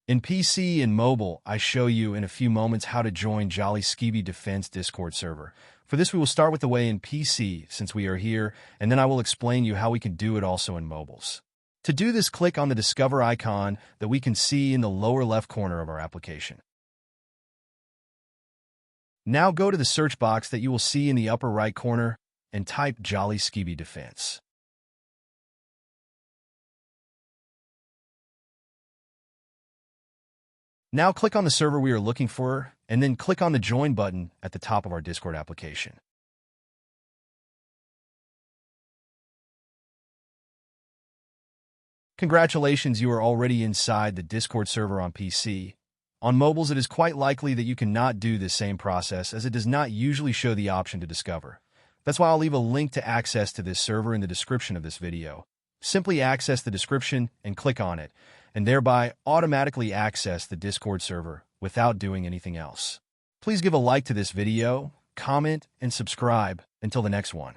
In PC and mobile, I show you in a few moments how to join Jolly Skibi Defense Discord server. For this, we will start with the way in PC, since we are here, and then I will explain you how we can do it also in mobiles. To do this, click on the Discover icon that we can see in the lower left corner of our application. Now go to the search box that you will see in the upper right corner and type Jolly Skibi Defense. Now click on the server we are looking for, and then click on the Join button at the top of our Discord application. Congratulations, you are already inside the Discord server on PC. On mobiles, it is quite likely that you cannot do this same process, as it does not usually show the option to discover. That's why I'll leave a link to access to this server in the description of this video. Simply access the description and click on it, and thereby automatically access the Discord server without doing anything else. Please give a like to this video, comment, and subscribe. Until the next one.